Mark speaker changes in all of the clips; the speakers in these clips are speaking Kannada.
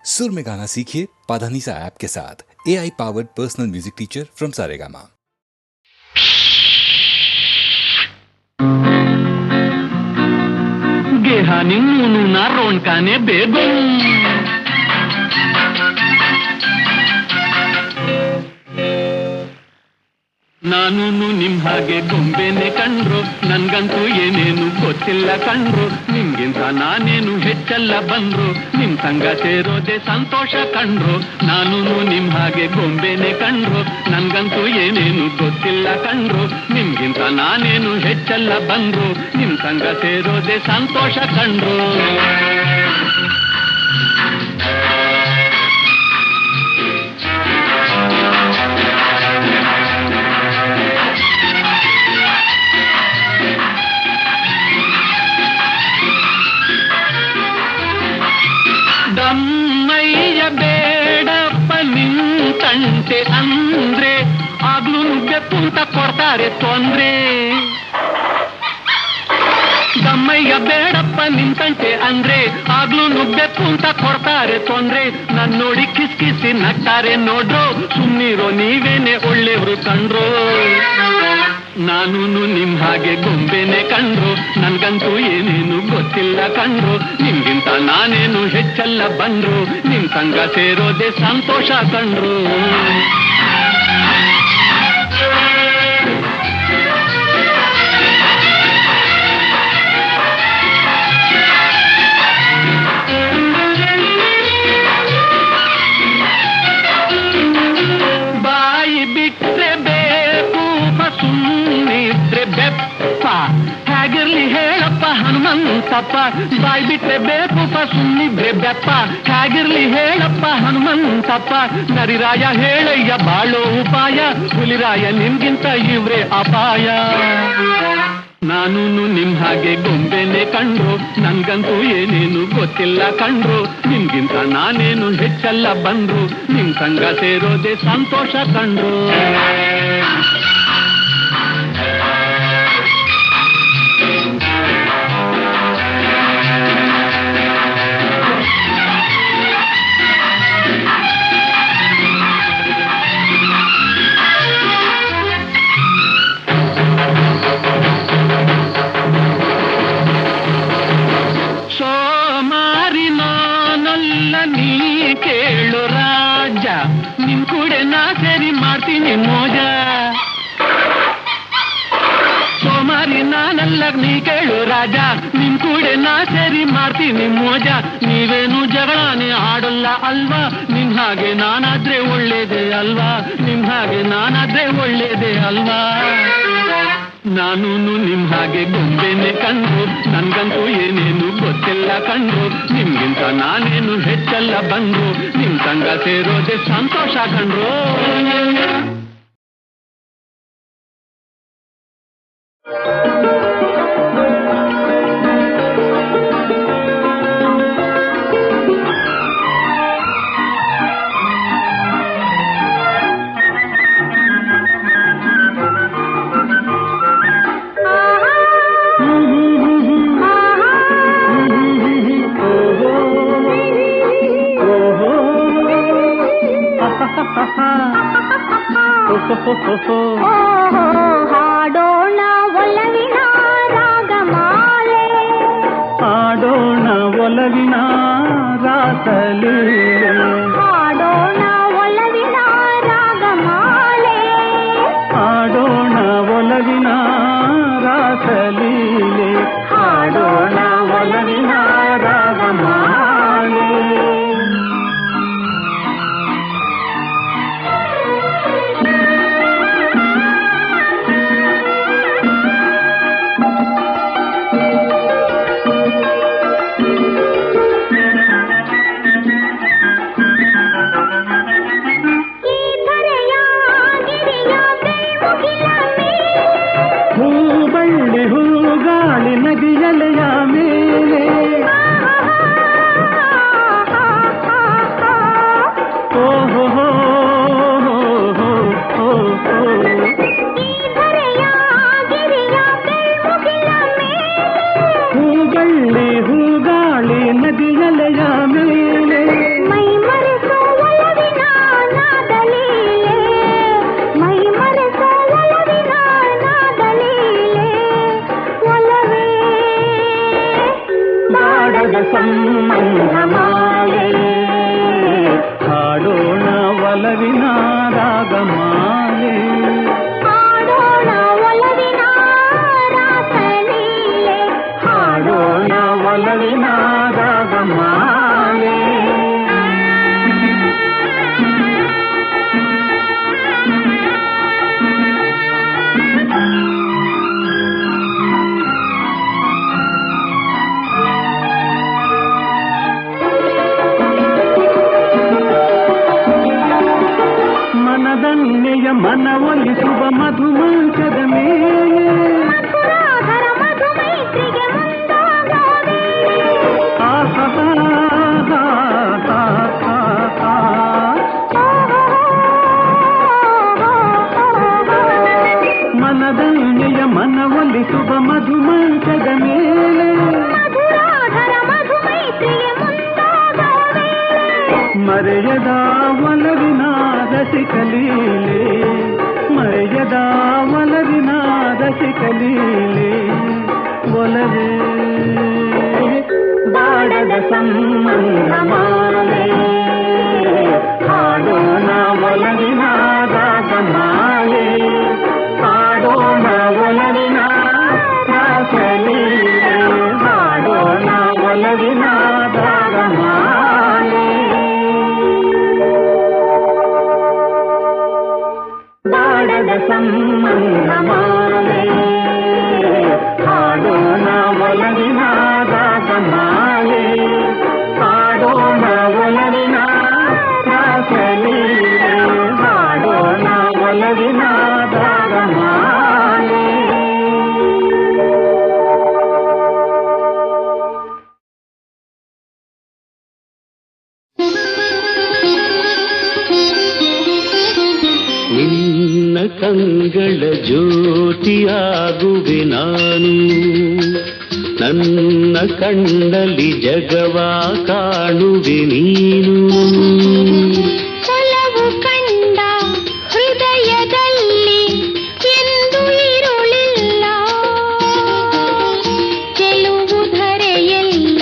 Speaker 1: सुर में गाना सीखिए पाधानीसा ऐप के साथ। AI powered personal music teacher from Saregama.
Speaker 2: गेहानी मुनुना रोनकाने बेगम ನಾನು ನಿಮ್ ಹಾಗೆ ಗೊಂಬೆನೆ ಕಂಡ್ರು, ನನ್ಗಂತೂ ಏನೇನು ಗೊತ್ತಿಲ್ಲ ಕಂಡ್ರು. ನಿಮ್ಗಿಂತ ನಾನೇನು ಹೆಚ್ಚಲ್ಲ ಬಂದ್ರು, ನಿಮ್ ಸಂಗ ಸೇರೋದೆ ಸಂತೋಷ ಕಂಡ್ರು. ನಾನು ನಿಮ್ ಹಾಗೆ ಗೊಂಬೆನೆ ಕಂಡ್ರು, ನನ್ಗಂತೂ ಏನೇನು ಗೊತ್ತಿಲ್ಲ ಕಂಡ್ರು. ನಿಮ್ಗಿಂತ ನಾನೇನು ಹೆಚ್ಚಲ್ಲ ಬಂದ್ರು, ನಿಮ್ ಸಂಗ ಸೇರೋದೆ ಸಂತೋಷ ಕಂಡ್ರು. ದಮ್ಮಯ್ಯ ಬೇಡಪ್ಪ ನಿಂತಂತೆ ಅಂದ್ರೆ ಆಗ್ಲೂ ನುಗ್ಗೆ ಪೂಂತ ಕೊಡ್ತಾರೆ ತೊಂದ್ರೆ. ದಮ್ಮಯ್ಯ ಬೇಡಪ್ಪ ನಿಂತಂತೆ ಅಂದ್ರೆ ಆಗ್ಲೂ ನುಗ್ಗೆ ಪೂಂತ ಕೊಡ್ತಾರೆ ತೊಂದ್ರೆ. ನನ್ ನೋಡಿ ಕಿಸ್ಕಿಸಿ ನಗ್ತಾರೆ ನೋಡ್ರು, ಸುಮ್ನಿರೋ ನೀವೇನೆ ಒಳ್ಳೆಯವ್ರು ಕಂಡ್ರು. ನಾನು ನಿಮ್ ಹಾಗೆ ಗೊಂಬೆನೆ ಕಂಡ್ರು, ನನ್ಗಂತೂ ಏನೇನು ಗೊತ್ತಿಲ್ಲ ಕಂಡ್ರು. ನಿಮ್ಗಿಂತ ನಾನೇನು ಹೆಚ್ಚಲ್ಲ ಬಂದ್ರು, ನಿಮ್ ಸಂಗ ಸೇರೋದೆ ಸಂತೋಷ ಕಂಡ್ರು. ಬಾಯಿ ಬಿಟ್ರೆ ಬೇಕು ಸುಮ್ಮನಿದ್ರೆ ಬೆಪ್ಪ, ಹೇಗಿರ್ಲಿ ಹೇಳಪ್ಪ ಹನುಮಂತಪ್ಪ. ಬಾಯಿ ಬಿಟ್ರೆ ಬೇಕು ಸುಮ್ಮನಿದ್ರೆ ಬೆಪ್ಪ, ಹೇಗಿರ್ಲಿ ಹೇಳಪ್ಪ ಹನುಮಂತಪ್ಪ. ನರಿರಾಯ ಹೇಳಯ್ಯ ಬಾಳೋ ಉಪಾಯ, ಹುಲಿರಾಯ ನಿಮ್ಗಿಂತ ಇವ್ರೆ ಅಪಾಯ. ನಾನು ನಿಮ್ ಹಾಗೆ ಗೊಂಬೆನೆ ಕಂಡ್ರು, ನನ್ಗಂತೂ ಏನೇನು ಗೊತ್ತಿಲ್ಲ ಕಂಡ್ರು. ನಿಮ್ಗಿಂತ ನಾನೇನು ಹೆಚ್ಚಲ್ಲ ಬಂದ್ರು, ನಿಮ್ ಸಂಗ ಸೇರೋದೆ ಸಂತೋಷ ಕಂಡ್ರು. ಸೋಮಾರಿ ನಾನಲ್ಲ ನೀ ಕೇಳು ರಾಜ, ನಿಮ್ ಕೂಡೆ ನಾ ಸೇರಿ ಮಾಡ್ತೀನಿ ಮೋಜ. ಸೋಮಾರಿ ನಾನಲ್ಲ ನೀ ಕೇಳು ರಾಜ, ನಿಮ್ ಕೂಡೆ ನಾ ಸೇರಿ ಮಾಡ್ತೀನಿ ಮೋಜ. ನೀವೇನು ಜಗಳಾನೆ ಆಡಲ್ಲ ಅಲ್ವಾ, ನಿಮ್ ಹಾಗೆ ನಾನಾದ್ರೆ ಒಳ್ಳೇದೇ ಅಲ್ವಾ, ನಿಮ್ ಹಾಗೆ ನಾನಾದ್ರೆ ಒಳ್ಳೇದೇ ಅಲ್ವಾ. ನಾನು ನಿಮ್ ಹಾಗೆ ಗೊಂಬೆನೆ ಕಂಡ್ರು, ನನ್ಗಂತೂ ಏನೇನು ಗೊತ್ತಿಲ್ಲ ಕಂಡ್ರು. ನಿಮ್ಗಿಂತ ನಾನೇನು ಹೆಚ್ಚಲ್ಲ ಬಂದ್ರು, ನಿಮ್ ಸಂಗ ಸೇರೋದೆ ಸಂತೋಷ ಕಂಡ್ರು.
Speaker 3: ಹಾಡೋಣ ಒಲವಿನ ರಾಗಮಾಲೆ,
Speaker 2: ಹಾಡೋಣ ಒಲವಿನ ರಾಸಲೀಲೆ,
Speaker 3: ಹಾಡೋಣ ಒಲವಿನ ರಾಗಮಾಲೆ,
Speaker 2: ಹಾಡೋಣ ಒಲವಿನ ರಾಸಲೀಲೆ, ಹಾಡೋಣ ಒಲವಿನ ರಾಗಮಾಲೆ. ಮನವೊಲಿಸುವ ಮಧುಮಂಚದ ಮೇಲೆ
Speaker 3: ಮಧುರಾಧರ ಮಧುಮೈತ್ರಿಗೆ ಮುಂದಾಗೋದೆ
Speaker 2: ಮನದಂಗೆಯ ಮನವೊಲಿಸುವ ಮಧುಮಂಚದ ಮೇಲೆ
Speaker 3: ಮಧುರಾಧರ ಮಧುಮೈತ್ರಿಗೆ ಮುಂದಾಗೋದೆ
Speaker 2: ಮರೆಯದ ಒಲವಿನ ರಸಿಕಲೀಲೆ ಮರೆಯದ ಒಲವಿನ ರಸಿಕಲೀಲೆ ಒಲವೇ ಬಾಡದ ಸಂಬಂಧ ಮಾಲೆ ಹಾಡೋಣ ಒಲವಿನ ರಾಗಮಾಲೆ ಹಾಡೋಣ ಒಲವಿನ ರಾಸಲೀಲೆ ಹಾಡೋಣ ಒಲವಿನ ರಾಗಮಾಲೆ ಬಾಡದ ಸಂಬಂಧ ಮಾಲೆ ಹಾಡೋಣ ಒಲವಿನ ರಾಗಮಾಲೆ ಹಾಡೋಣ ಒಲವಿನ ರಾಸಲೀಲೆ ಹಾಡೋಣ ಒಲವಿನ ರಾಗಮಾಲೆ ನಿನ್ನ ಕಂಗಳ ಜ್ಯೋತಿಯಾಗುವೆ ನಾನು ನನ್ನ ಕಣ್ಣಲ್ಲಿ ಜಗವ ಕಾಣುವೆ ನೀನು
Speaker 3: ಒಲವು ಕಂಡ ಹೃದಯದಲ್ಲಿ ಎಂದು ಇರುಳಿಲ್ಲ ಚೆಲುವು ಧರೆಯಲ್ಲ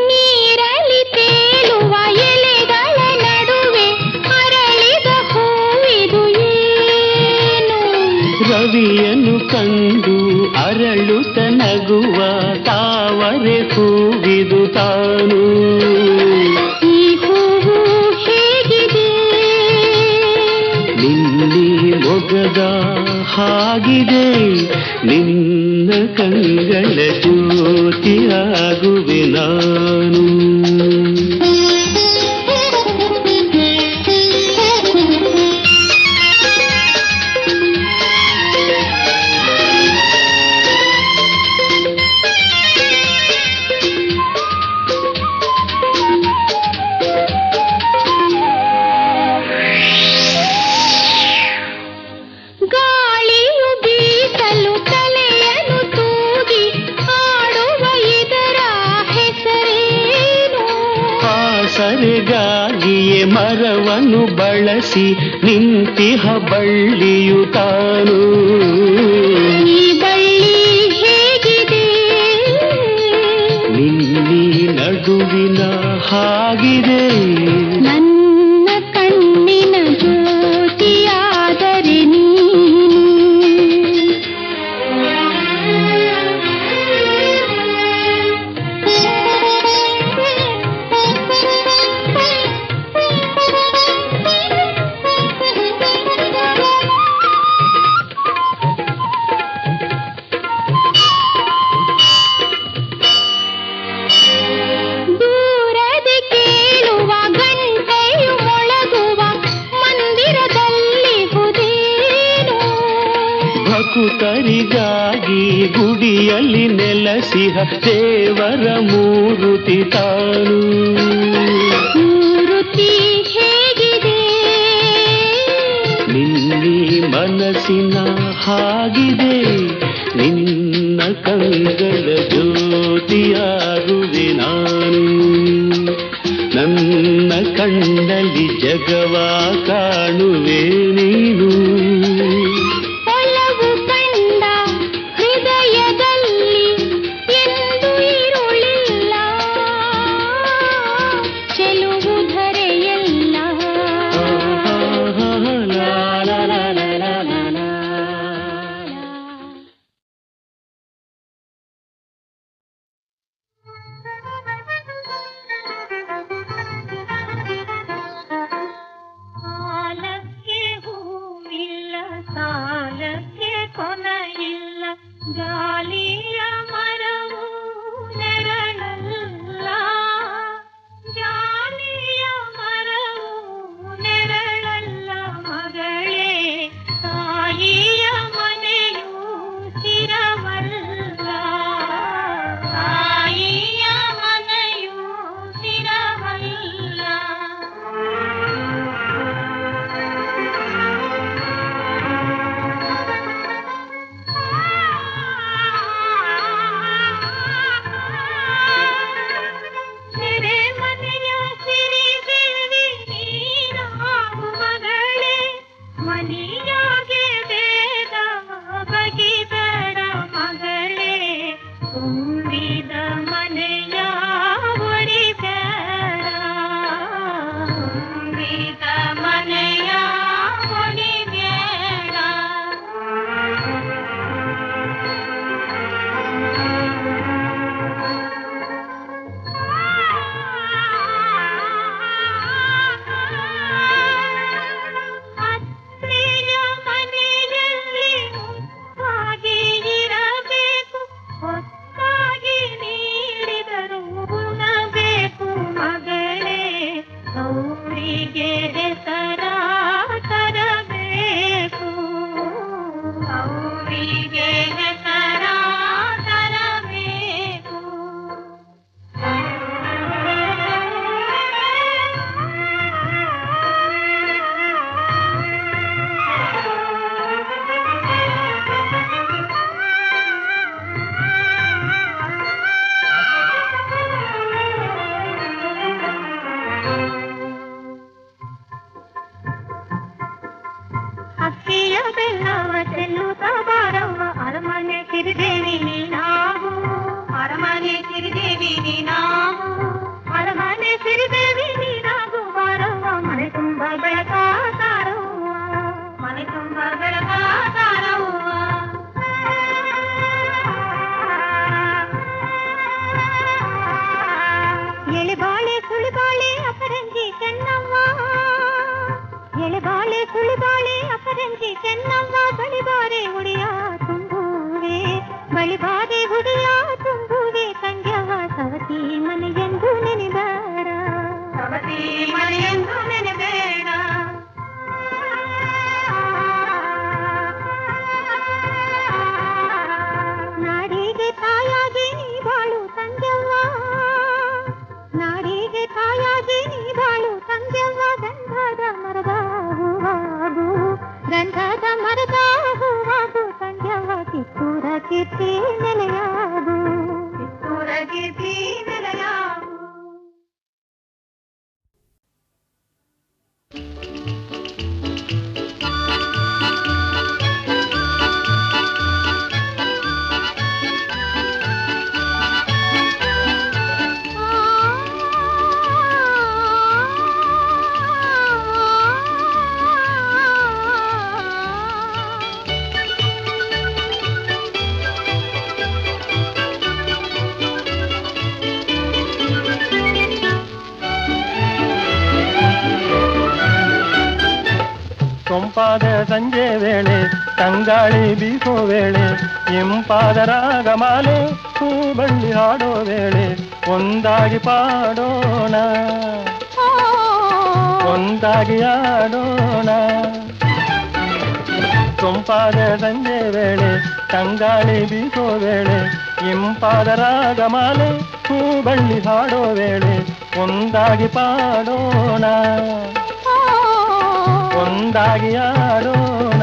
Speaker 3: ನೀರಲ್ಲಿ ತೇಲುವ ಎಲೆಗಳ ನಡುವೆ ಅರಳಿದ ಹೂವಿದು ಏನು
Speaker 2: ರವಿಯನ್ನು ಕಂಡು ಅರಳುತ್ತ ನಗುವ ತಾವರೆ ಹೂವಿದು ತಾನು
Speaker 3: ಈ ಹೂವು ಹೇಗಿದೆ
Speaker 2: ನಿನ್ನೆ ಮೊಗದ ಹಾಗಿದೆ ನಿನ್ನ ಕಂಗಳ ಜ್ಯೋತಿಯಾಗುವೆ ನಾನು
Speaker 3: ಗಾಳಿಯು ಬೀಸಲು ತಲೆಯನ್ನು ತೂಗಿ ಆಡುವ ಇದರ ಹೆಸರೇನು
Speaker 2: ಆಸರೆಗಾಗಿಯೇ ಮರವನ್ನು ಬಳಸಿ ನಿಂತಿಹ ಬಳ್ಳಿಯು ತಾನು
Speaker 3: ಈ ಬಳ್ಳಿ ಹೇಗಿದೆ
Speaker 2: ನಿನ್ನಿ ನಡುವಿನ ಹಾಗಿದೆ
Speaker 3: ನನ್ನ ಕಣ್ಣಿನ ಜ್ಯೋತಿಯಾದರೆ ದೂರದೆ ಕೇಳುವ ಗಂಟೆಯು ಮೊಳಗುವ ಮಂದಿರದಲ್ಲಿ ಹುದೇನು
Speaker 2: ಭಕುತರಿಗಾಗಿ ಗುಡಿಯಲ್ಲಿ ನೆಲೆಸಿಹ ದೇವರ ಮೂರುತಿ ತಾನು
Speaker 3: ಮೂರುತಿ ಹೇಗಿದೆ
Speaker 2: ನಿನ್ನಿ ಮನಸ್ಸಿನ ಹಾಗಿದೆ ನಿನ್ನ ಕಂಗಳ ಜ್ಯೋತಿಯಾಗುವೆ ನಾನು ನನ್ನ ಕಣ್ಣಲ್ಲಿ ಜಗವ ಕಾಣುವೆ ನೀನು
Speaker 3: ಒಲವು ಕಂಡ ಹೃದಯದಲ್ಲಿ ಎಂದು ಇರುಳಿಲ್ಲ ಚೆಲುವು ಧರೆಯಲ್ಲ
Speaker 2: ಲಾ ಲಾ ಲಾ ಲಾ ಲಾ ಲಾ ಲಾ.
Speaker 3: ಜಾಲಿಯ ಮರವು ನೆರಳಲ್ಲ, ಜಾಲಿಯ ಮರವು ನೆರಳಲ್ಲ ಮಗಳೇ, ತಾಯಿಯ ಮನೆಯು ಸ್ಥಿರವಲ್ಲ, ತಾಯಿಯ ಮನೆಯು ಸ್ಥಿರವಲ್ಲ. ಸೆರೆಮನೆಯ ಸಿರಿದೇವಿ ನೀನಾಗು ಮಗಳೇ, ಮನಿಯಾಗೆ ಬೇಡ ಬಗಿಬೇಡ ಮಗಳೇ, ತುಂಬಿದ ಮನೆಯ ಒಡಿಬೇಡ, ತುಂಬಿದ ಮನೆಯ ಒಡಿಬೇಡ. ಅತ್ತೆಯ ಮನೆಯಲ್ಲಿ ಮುತ್ತಾಗಿ ಇರಬೇಕು, ಹೊತ್ತಾಗಿ ನೀಡಿದರು ಉಣಬೇಕು ಮಗಳೇ, ಅವರಿಗೆ ಹೆಸರ ತರಬೇಕು, ಅವರಿಗೆ ಹೆಸರ ತರಬೇಕು. ಅಕ್ಕಿಯ ಬೆಲ್ಲವ ಚೆಲ್ಲುತ್ತ ಬಾರವ್ವ, ಅರಮನೆ ಸಿರಿದೇವಿ ನೀನಾಗು, ಅರಮನೆ ಸಿರಿದೇವಿ ನೀನಾಗು, ಅರಮನೆ ಸಿರಿದೇವಿ ನೀನಾಗು ಬಾರವ್ವ, ಮನೆ ತುಂಬ ಬೆಳಕ ತಾರವ್ವ, ಮನೆ ತುಂಬ ಬೆಳಕ ತಾರವ್ವ. ಎಳೆಬಾಳೆ ಸುಳಿಬಾಳೆ ಅಪರಂಜಿ ಚೆನ್ನವ್ವ, ಎಳೆಬಾಳೆ ಸುಳಿಬಾಳೆ ಅಪರಂಜಿ ಚೆನ್ನವ್ವ, ಬಳಿಬಾರೆ ಹುಡಿಯ ತುಂಬುವೆ, ಬಳಿಬಾರೆ ಹುಡಿಯ ತುಂಬುವೆ ತಂಗ್ಯವ್ವ, ಸವತಿ ಮನೆಯೆಂದು ನೆನೆಬೇಡ, ಸವತಿ ಮನೆಯೆಂದು ನೆನೆಬೇಡ. ನಾಡಿಗೆ ತಾಯಾಗಿ ನೀ ಬಾಳು ತಂಗ್ಯವ್ವ, ನಾಡಿಗೆ ತಾಯಾಗಿ ನೀ ಬಾಳು ತಂಗ್ಯವ್ವ, ಗಂಧದ ಮರದ ಹೂವಾಗು, ಗಂಧದ ಮರದ ಹೂವಾಗು ತಂಗ್ಯವ್ವ, ಕಿತ್ತೂರ ಕೀರ್ತಿ ನೆಲೆಯಾಗು, ಕಿತ್ತೂರ ಕೀರ್ತಿ ನೆಲೆಯಾಗು.
Speaker 4: ಸೊಂಪಾದ ಸಂಜೆ ವೇಳೆ ತಂಗಾಳಿ ಬೀಸೋ ವೇಳೆ ಇಂಪಾದ ರಾಗಮಾಲೆ ಹೂಬಳ್ಳಿ ಹಾಡೋ ವೇಳೆ ಒಂದಾಗಿ ಪಾಡೋಣ, ಒಂದಾಗಿ ಆಡೋಣ. ಸೊಂಪಾದ ಸಂಜೆ ವೇಳೆ ತಂಗಾಳಿ ಬೀಸೋ ವೇಳೆ ಇಂಪಾದ ರಾಗಮಾಲೆ ಹೂಬಳ್ಳಿ ಹಾಡೋ ವೇಳೆ ಒಂದಾಗಿ ಪಾಡೋಣ, ಒಂದಾಗಿ ಆಡೋಣ.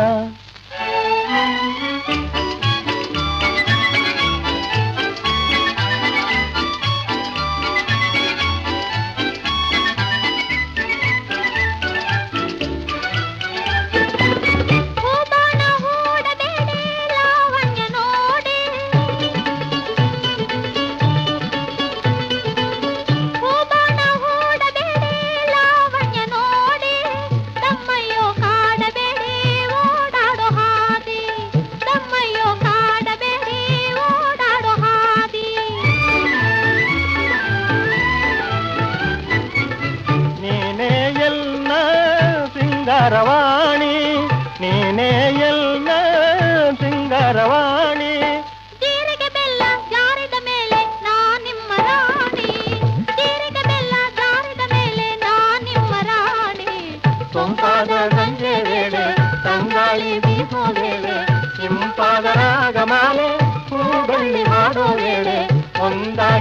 Speaker 3: ಕಾಡಬೇಡಿ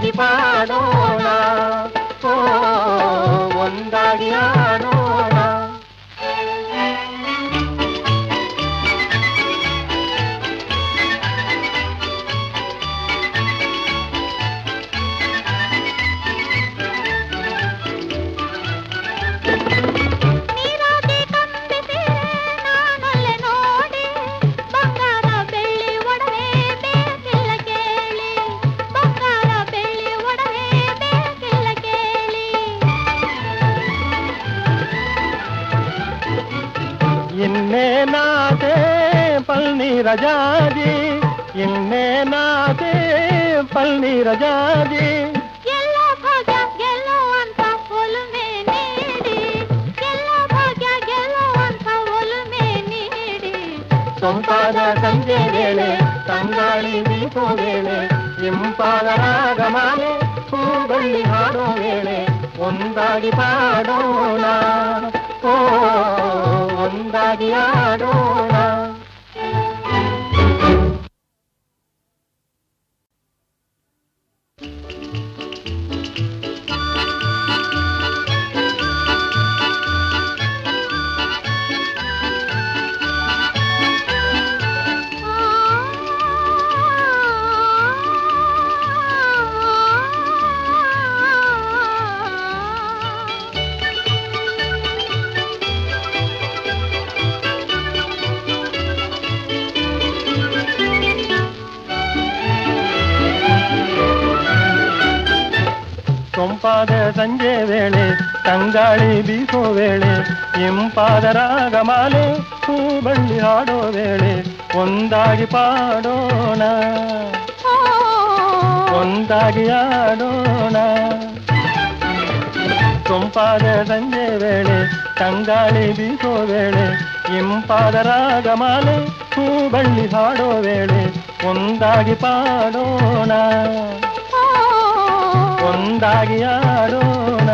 Speaker 4: ಒಂದಾಗಿ ಪಾಡೋಣ, ಓ ಒಂದಾಗಿ ಆಡೋಣ. ಇನ್ನೇನಾದೆ ಪಲ್ನೀರ ಜಾಜಿ, ಇನ್ನೇನಾದೆ ಪಲ್ನೀರ ಜಾಜಿ.
Speaker 3: ಎಲ್ಲ ಭಾಗ್ಯ ಗೆಲ್ಲುವಂತ ಒಲುಮೆ ನೀಡಿ, ಎಲ್ಲ ಭಾಗ್ಯ ಗೆಲ್ಲುವಂತ ಒಲುಮೆ ನೀಡಿ.
Speaker 4: ಸೊಂಪಾದ ಸಂಜೆ ವೇಳೆ ತಂಗಾಳಿ ಬೀಸೋ ವೇಳೆ ಇಂಪಾದ ರಾಗಮಾಲೆ ಹೂಬಳ್ಳಿ ಹಾಡೋ ವೇಳೆ ಒಂದಾಗಿ ಪಾಡೋಣ, ಓ ಒಂದಾಗಿ ಆಡೋಣ. ಸೊಂಪಾದ ಸಂಜೆ ವೇಳೆ ತಂಗಾಳಿ ಬೀಸೋ ವೇಳೆ ಇಂಪಾದ ರಾಗಮಾಲೆ ಹೂಬಳ್ಳಿ ಹಾಡೋ ವೇಳೆ ಒಂದಾಗಿ ಪಾಡೋಣ, ಒಂದಾಗಿ ಆಡೋಣ. ಸೊಂಪಾದ ಸಂಜೆ ವೇಳೆ ತಂಗಾಳಿ ಬೀಸೋ ವೇಳೆ ಇಂಪಾದ ರಾಗಮಾಲೆ ಹೂಬಳ್ಳಿ ಹಾಡೋ ವೇಳೆ ಒಂದಾಗಿ ಪಾಡೋಣ, ಒಂದಾಗಿ ಆಡೋಣ.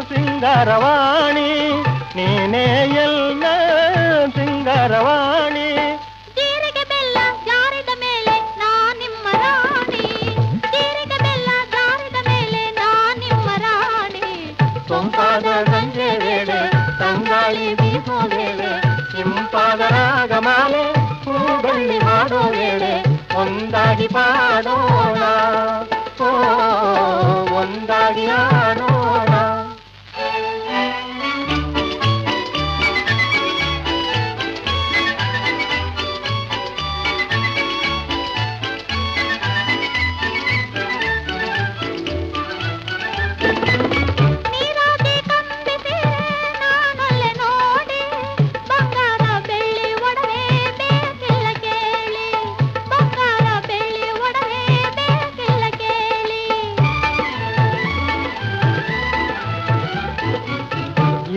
Speaker 4: ಸಿಂಗಾರವಾಣಿ ನೀನೇ ಎಲ್ಲ ಸಿಂಗಾರವಾಣಿ.
Speaker 3: ಜೀರಿಗೆ ಬೆಲ್ಲ ಜಾರಿದ ಮೇಲೆ ನಾ ನಿಮ್ಮ ರಾಣಿ, ಜೀರಿಗೆ ಬೆಲ್ಲ ಜಾರಿದ ಮೇಲೆ ನಾ ನಿಮ್ಮ ರಾಣಿ.
Speaker 4: ಸೊಂಪಾದ ಸಂಜೆ ವೇಳೆ ತಂಗಾಳಿ ಬೀಸೋ ವೇಳೆ ಇಂಪಾದ ರಾಗಮಾಲೆ ಹೂಬಳ್ಳಿ ಹಾಡೋ ವೇಳೆ ಒಂದಾಗಿ ಪಾಡೋಣ, ಓ ಒಂದಾಗಿ ಆಡೋಣ.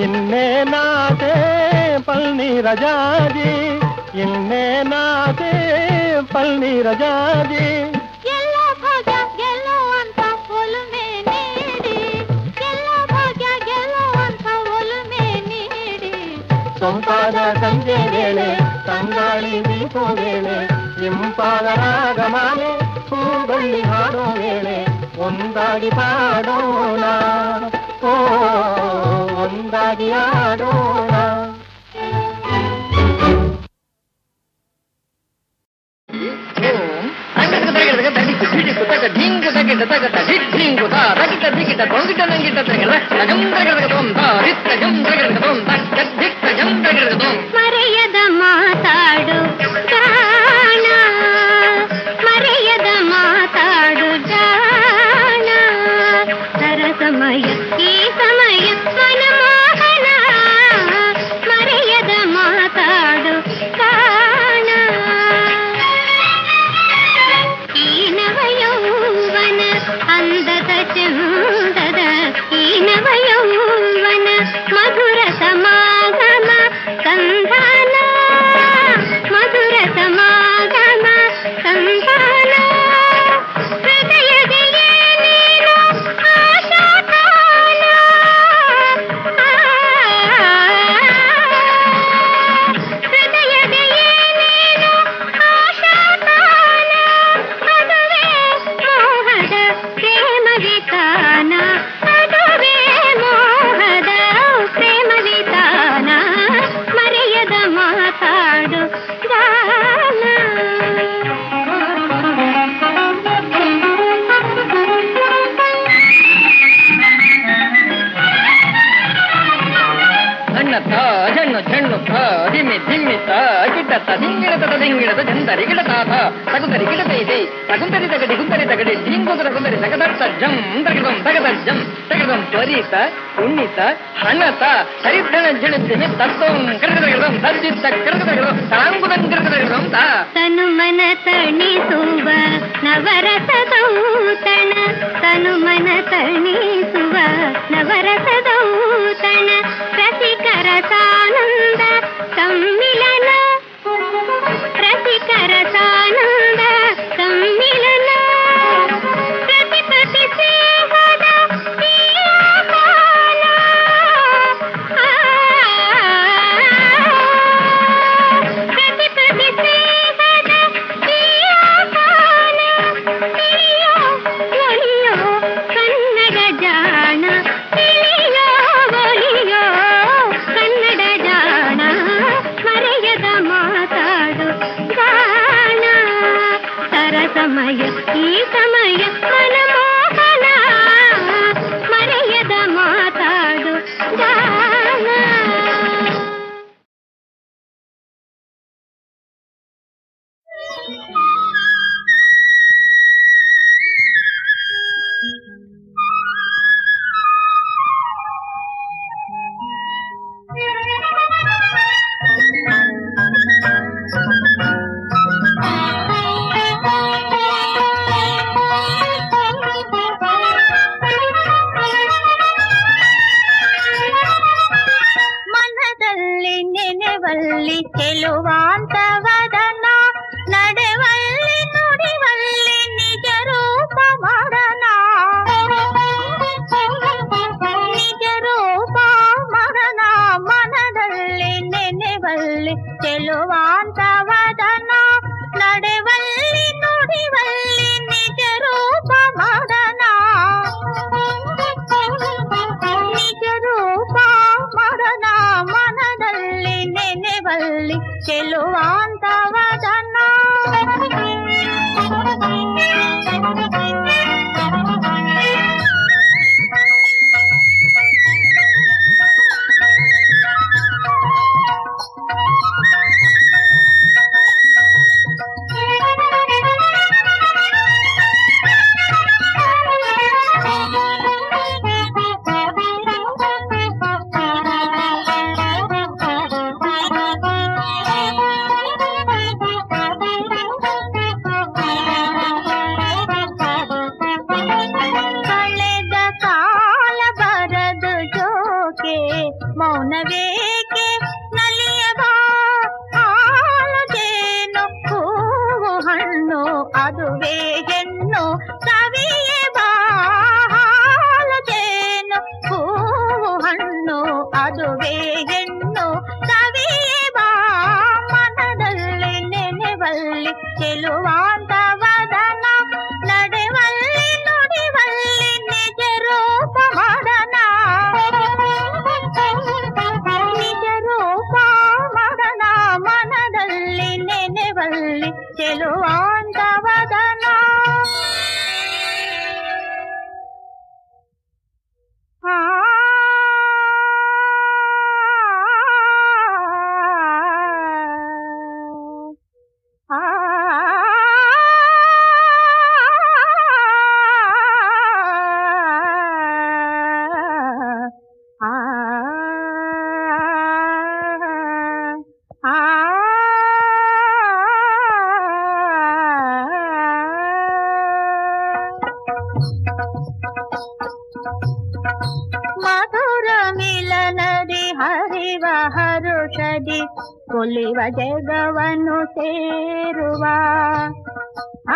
Speaker 4: ಇನ್ನೇನಾದೆ ಪಲ್ನೀರ ಜಾಜಿ, ಇನ್ನೇನಾದೆ ಪಲ್ನೀರ ಜಾಜಿ.
Speaker 3: ಎಲ್ಲ ಭಾಗ್ಯ ಗೆಲ್ಲುವಂತ ಒಲುಮೆ ನೀಡಿ, ಎಲ್ಲ ಭಾಗ್ಯ ಗೆಲ್ಲುವಂತ ಒಲುಮೆ ನೀಡಿ.
Speaker 4: ಸೊಂಪಾದ ಸಂಜೆ ವೇಳೆ ತಂಗಾಳಿ ಬೀಸೋ ವೇಳೆ ಇಂಪಾದ ರಾಗಮಾಲೆ ಹೂಬಳ್ಳಿ ಹಾಡೋ ವೇಳೆ ಒಂದಾಗಿ ಪಾಡೋಣ, ಓ ಒಂದಾಗಿ ಆಡೋಣ.
Speaker 3: ಮರೆಯದ ಮಾತಾಡು ಜಾಣ, ಮರೆಯದ ಮಾತಾಡು ಜಾಣ, ಸರಸ ಸಮಯ ಈ ಸಮಯ ಮನಮೋಹನ ಮರೆಯದ ಮಾತಾಡು ಕಾಣ ಈ ನವಯೌವನ ಅಂದದ ಚಂದದ ಈ ನವಯೌವನ ಮಧುರ ಸಮಾಗಮ ಸಂಧಾನ ಮಧುರ ಸಮಾಗಮ ಸಂಧಾನ ಹೃದಯದೆಯೇ ನೀನು ಆಶಾಕಾಲ ಹೃದಯದೆಯೇ ನೀನು ಆಶಾಕಾಲ ಅದುವೇ ಮೋಹದ ಪ್ರೇಮ ವಿತಾನ ಅದುವೇ ಮೋಹದ ಪ್ರೇಮ ವಿತಾನ ಮರೆಯದ ಮಾತಾಡು ಗಾನ
Speaker 5: ಧಣ್ಣತ್ತ ಜಣ್ಣು ಝಣ್ಣುತ್ತ ದಿಮ್ಮಿ ದಿಮ್ಮಿತ್ತ ಗಿಡ್ಡತ್ತ ದಿಂಗಿಡತದ ದಿಂಗಿಡದ ಜಂದರಿ ಗಿಡತಾತ ತಗುಂದರಿ ಗಿಡತೈದೆ ತಗುಂದರಿ ತಗಡಿ ಗುಂದರಿ ತಗಡಿ ದಿಂಗುದರ ಗುಂದರಿ ತಗದತ್ತ ಜಂ ತಗದಂ ತಗದಂ ತ್ವರಿತ ಉಣ್ಣಿತ ಹಣ್ಣತ ಹರಿದ್ರಣ ಜಿಳಿದ್ದಿಮಿ ತತ್ತಂ ಕರಗದಗಿಡದಂ ತದ್ದಿತ್ತ ಕರಗದಗಿಡದಂ ತಾಂಗುದಂ ಕರಗದಗಿಡದಂ ತಾ
Speaker 3: ತನು ಮನ ತಣಿಸುವ ನವರಸದೌತಣ ತನು ಮನ ತಣಿಸುವ ನವರಸದೌತಣ ರಸಿಕರ ಸಾನಂದ ಸಮ್ಮಿಲನ ರಸಿಕರ ಸಾನಂದ ಸಮ್ಮಿಲನ ಪ್ರತಿ ಸೇವದ ಪ್ರಿಯಗಾನ. ಪ್ರತಿ ಸೇವದ ಪ್ರಿಯಗಾನ. ತಿಳಿಯೋ ಒಲಿಯೋ ಕನ್ನಡ ಜಾಣ ತಿಳಿಯೋ ಒಲಿಯೋ ಕನ್ನಡ ಜಾಣ ಮರೆಯದ ಮಾತಾಡು ಗಾನ ಸಮಯ ಈ ಸಮಯ ಮನಮೋಹನ ಮರೆಯದ ಮಾತಾಡು ಗಾನ ಮನದಲ್ಲಿ ನೆನೆವಲ್ಲಿ ಚೆಲುವಾಂತವದನ ನಡೆವಲ್ಲಿ ನುಡಿವಲ್ಲಿ ನಿಜ ರೂಪ ಮರಣ ನಿಜ ರೂಪ ಮರಣ ಮನದಲ್ಲಿ ನೆನೆವಲ್ಲಿ ಚೆಲುವಾಂತವದನ ನಡೆವಲ್ಲಿ ನುಡಿವಲ್ಲಿ ನಿಜ ರೂಪ ಮರಣ ನಿಜ ರೂಪ ಮರಣ ಮನದಲ್ಲಿ ನೆನೆವಲ್ಲಿ ಚೆಲುವಾಂತವದನ ಕಳೆದ ಕಾಲ ಬರದು ಜೋಕೆ ಮೌನವೇಕೆ ನಲಿಯಬಾ ಹಾಲುದೇನು ಹೂವು ಹಣ್ಣು ಅದುವೇ ಹೆಣ್ಣು ಸವಿಯೇ ಬಾ ಹಾಲುದೇನು ಹೂವು ಹಣ್ಣು ಅದುವೇ ಹೆಣ್ಣು ಸವಿಯೇ ಬಾ ಮನದಲ್ಲಿ ನೆನೆವಲ್ಲಿ ಚೆಲುವಾಂತವದನ ನಡೆವಲ್ಲಿ ನುಡಿವಲ್ಲಿ ನಿಜ ರೂಪ ಮರಣ ನಿಜ
Speaker 6: ಜೀವ ಹರುಷದಿ ಕೊಲಿವ ಜಗವನ್ನು ಸೇರುವ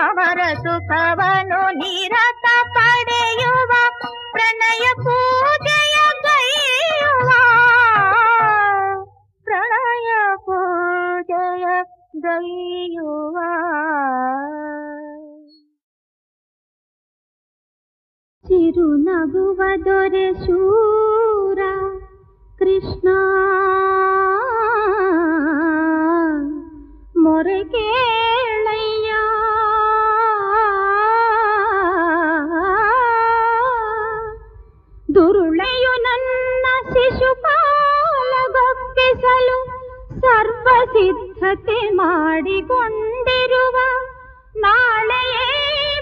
Speaker 6: ಅವರ ಸುಖವನ್ನು ನಿರತ ಪಡೆಯುವ ಪ್ರಣಯ ಪೂಜೆಯ ಗೈಯುವ ಪ್ರಣಯ ಪೂಜೆಯ ಗೈಯುವ ಚಿರುನಗುವ ದೊರೆ ಶೂರ ಕೃಷ್ಣ ಮೊರೆ ಕೇಳಯ್ಯ ದುರುಳೆಯು ನನ್ನ ಶಿಶುಪಾಲಗೊಪ್ಪಿಸಲು ಸರ್ವ ಸಿದ್ಧತೆ ಮಾಡಿಕೊಂಡಿರುವ ನಾಳೆಯೇ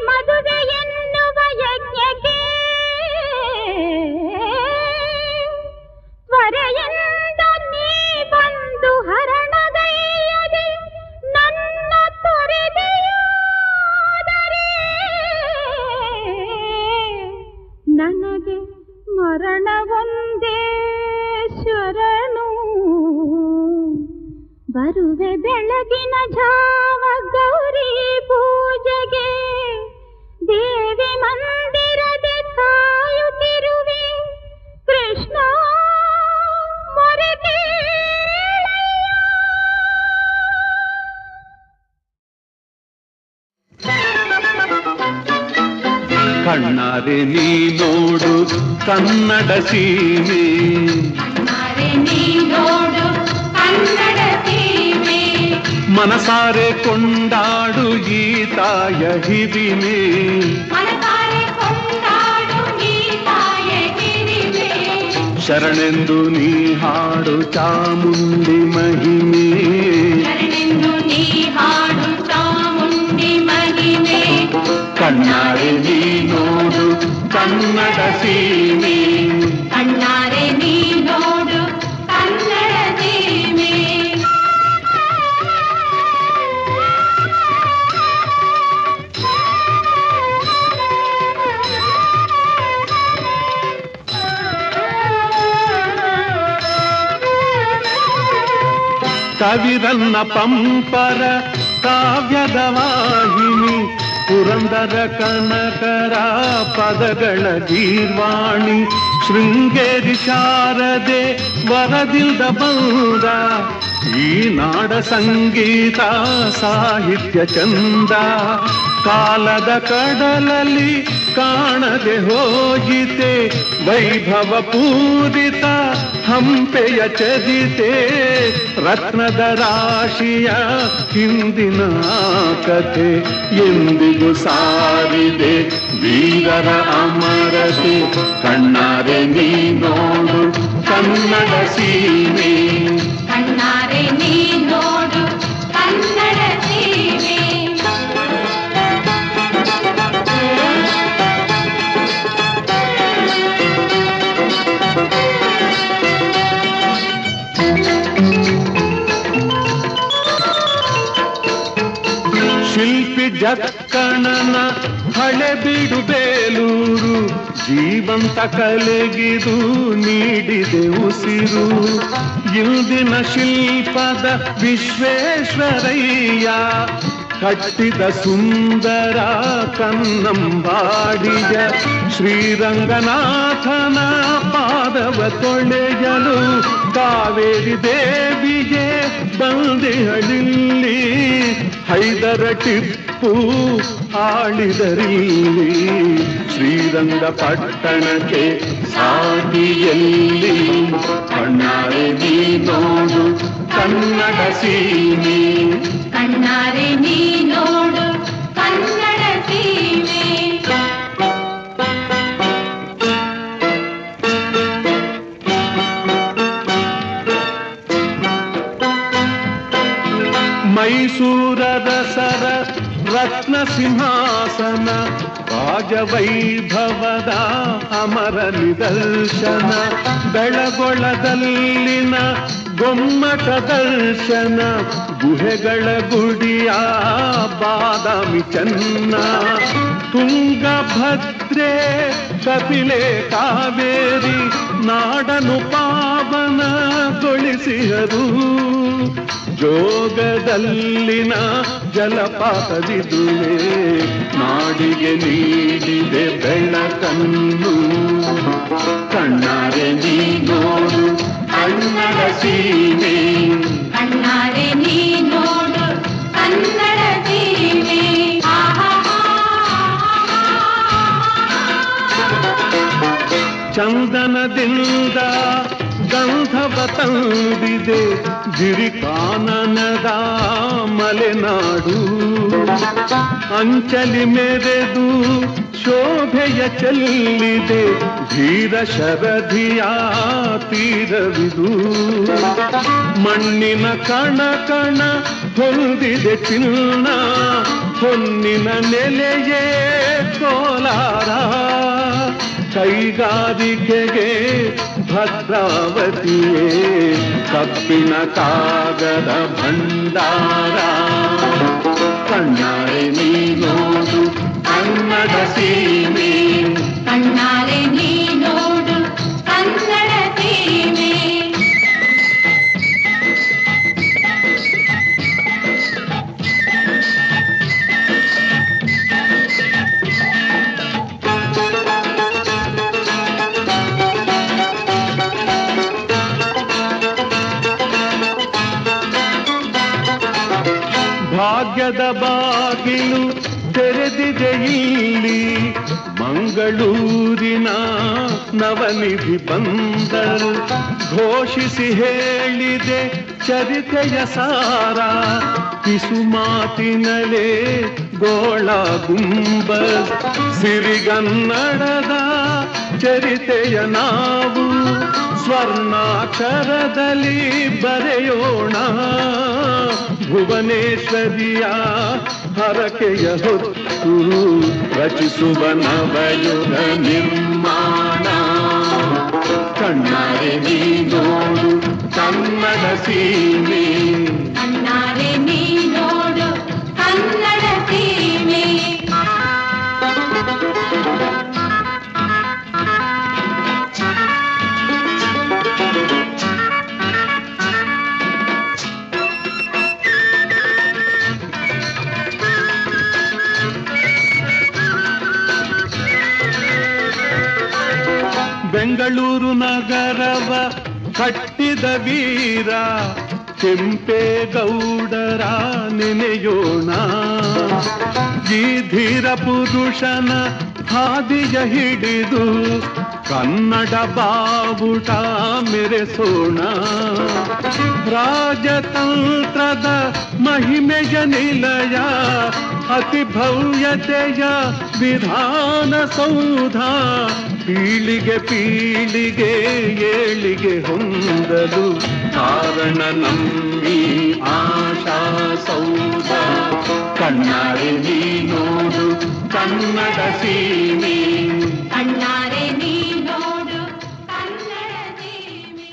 Speaker 6: ಮದುವೆ ಎನ್ನುವ ಯಜ್ಞಕ್ಕೆ ತ್ವರೆಯಿಂದ ನೀ ಬಂದು ಹರಣಗೈಯದೆ ನನ್ನ ತೊರೆದೆಯಾದರೆ ನನಗೆ ಮರಣವೊಂದೇ ಶರಣು ಬರುವೆ ಬೆಳಗಿನ ಜಾವ ಗೌರಿ ಪೂಜೆಗೆ ದೇವಿ ಮಂದಿರದೆ ಕಾಯುತ್ತಿರುವೆ ಕೃಷ್ಣ ಮೊರೆ
Speaker 7: ಕಣ್ಣಾರೆ ನೀ ನೋಡು ಕನ್ನಡ ಸೀಮೆ ಮನಸಾರೆ ಕೊಂಡಾಡು ಈ ತಾಯ ಹಿರಿಮೆ ಶರಣೆಂದು ನೀ ಹಾಡು ಚಾಮುಂಡಿ ಮಹಿಮೆ ಕಣ್ಣಾರೆ ನೀ ನೋಡು ಕನ್ನಡ ಸೀಮೆ
Speaker 6: ಕಣ್ಣಾರೆ ನೀ ನೋಡು ಕನ್ನಡ ಸೀಮೆ
Speaker 7: ಕವಿರನ್ನ ಪಂಪರ ಕಾವ್ಯದ ವಾಹಿನಿ ಪುರಂದರ ಕನಕರ ಪದಗಳ ಗೀರ್ವಾಣಿ ಶೃಂಗೇರಿ ಶಾರದೆ ವರದಿಲ್ದ ಬಂದ ಈ ನಾಡ ಸಂಗೀತ ಸಾಹಿತ್ಯ ಚಂದ ಕಾಲದ ಕಡಲಲ್ಲಿ ಕಾಣದೆ ಹೋಗಿತೆ ವೈಭವ ಪೂರಿತ ಹಂಪೆಯ ಚರಿತೆ ರತ್ನದ ರಾಶಿಯ ಹಿಂದಿನ ಕಥೆ ಎಂದಿಗೂ ಸಾರಿದೆ ವೀರರ ಅಮರತೆ ಕಣ್ಣಾರೆ ನೀ ನೋಡು ಕನ್ನಡ ಸೀಮೆ
Speaker 6: ಕಣ್ಣಾರೆ ನೀ ನೋಡು ಕನ್ನಡ ಸೀಮೆ
Speaker 7: ಶಿಲ್ಪಿ ಜಕ್ಕಣನ ಹಳೆ ಬಿಡು ಬೇಲೂರು ಜೀವಂತ ಕಲೆಗಿದು ನೀಡಿದೆ ಉಸಿರು ಇಂದಿನ ಶಿಲ್ಪದ ವಿಶ್ವೇಶ್ವರಯ್ಯ ಕಟ್ಟಿದ ಸುಂದರ ಕನ್ನಂಬಾಡಿಯ ಶ್ರೀರಂಗನಾಥನ ಪಾದವ ತೊಳೆಯಲು ಕಾವೇರಿ ದೇವಿಗೆ ಬಂದೆಹಳ್ಳಿ ಹೈದರ ಟಿಪ್ಪು ಆಳಿದರಿಲ್ಲಿ ಶ್ರೀರಂಗ ಪಟ್ಟಣಕ್ಕೆ ಸಾಟಿಯಲ್ಲಿ ಕಣ್ಣಾರೆ ನೀ ನೋಡು ಕನ್ನಡ ಸೀಮೆ
Speaker 6: ಕಣ್ಣಾರೆ ನೀ ನೋಡು ಕನ್ನಡ ಸೀಮೆ
Speaker 7: ಮೈಸೂರದ ಸರ ರತ್ನ ಸಿಂಹಾಸನ ರಾಜವೈಭವದ ಅಮರ ನಿದರ್ಶನ ಬೆಳಗೊಳದಲ್ಲಿನ ಗೊಮ್ಮಟ ದರ್ಶನ ಗುಹೆಗಳ ಗುಡಿಯ ಬಾದಾಮಿ ಚೆನ್ನ ತುಂಗಭದ್ರೆ ಕಪಿಲೆ ಕಾವೇರಿ ನಾಡನು ಪಾವನಗೊಳಿಸಿದ ಹರಿಸಿಹರು ಜೋಗದಲ್ಲಿನ ಜಲಪಾತದಿದುವೆ ನಾಡಿಗೆ ನೀಡಿದೆ ಬೆಳಕನ್ನು ಕಣ್ಣಾರೆ ನೀ ನೋಡು ಕನ್ನಡ ಸೀಮೆ
Speaker 6: ಕಣ್ಣಾರೆ ನೀ ನೋಡು ಕನ್ನಡ ಸೀಮೆ
Speaker 7: ಚಂದನದಿಂದ ಗಂಧವ ತಂದಿದೆ ಗಿರಿಕಾನನದ ಮಲೆನಾಡು ಅಂಚಲಿ ಮೆರೆದು ಶೋಭೆಯ ಚೆಲ್ಲಿದೆ ಧೀರ ಶರಧಿಯ ತೀರವಿದು ಮಣ್ಣಿನ ಕಣ ಕಣ ಹೊಂದಿದೆ ಚಿನ್ನ ಹೊನ್ನಿನ ನೆಲೆಯೇ ಕೋಲಾರ ಕೈಗಾರಿಕೆಗೆ ಭದ್ರಾವತಿಯೇ ಕಬ್ಬಿಣ ಕಾಗದ ಭಂಡಾರ ಕಣ್ಣಾರೆ ನೀ ನೋಡು ಕನ್ನಡ ಸೀಮೆ
Speaker 6: ಕಣ್ಣಾರೆ ನೀ ನೋಡು ಕನ್ನಡ ಸೀಮೆ
Speaker 7: ಭಾಗ್ಯದ ಬಾಗಿಲು ತೆರೆದಿದೆ ಇಲ್ಲಿ ಮಂಗಳೂರಿನ ನವನಿಧಿ ಬಂದರು ಘೋಷಿಸಿ ಹೇಳಿದೆ ಚರಿತೆಯ ಸಾರ ಪಿಸುಮಾತಿನಲೇ ಗೋಳ ಗುಂಬಜ್ ಸಿರಿಗನ್ನಡದ ಚರಿತೆಯ ನಾವು ಸ್ವರ್ಣಾಕ್ಷರದಲ್ಲಿ ಬರೆಯೋಣ ಭುವನೇಶ್ವರಿಯ ಹರಕೆಯ ಹೊತ್ತು ರಚಿಸುವ ನವಯುಗ ನಿರ್ಮಾಣ ಕಣ್ಣಾರೆ ನೀ ನೋಡು ಕನ್ನಡ ಸೀಮೆ
Speaker 6: ಕಣ್ಣಾರೆ ನೀ ನೋಡು ಕನ್ನಡ ಸೀಮೆ
Speaker 7: ಬೆಂಗಳೂರು ನಗರವ ಕಟ್ಟಿದ ವೀರ ಕೆಂಪೇಗೌಡರ ನೆನೆಯೋಣ ಈ ಧೀರ ಪುರುಷನ ಹಾದಿಯ ಹಿಡಿದು ಕನ್ನಡ ಬಾವುಟ ಮೆರೆಸೋಣ ರಾಜತಂತ್ರದ ಮಹಿಮೆಯ ನಿಲಯ ಅತಿ ಭವ್ಯತೆಯ ವಿಧಾನಸೌಧ ಪೀಳಿಗೆ ಪೀಳಿಗೆ ಏಳಿಗೆ ಹೊಂದಲು ಕಾರಣ ನಮ್ಮಿ ಆಶಾ ಸೌಧ ಕಣ್ಣಾರೆ ನೀ ನೋಡು ಕನ್ನಡ ಸೀಮೆ
Speaker 6: ಕಣ್ಣಾರೆ ನೀ ನೋಡು ಕನ್ನಡ ಸೀಮೆ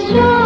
Speaker 3: ಶೋಭೆ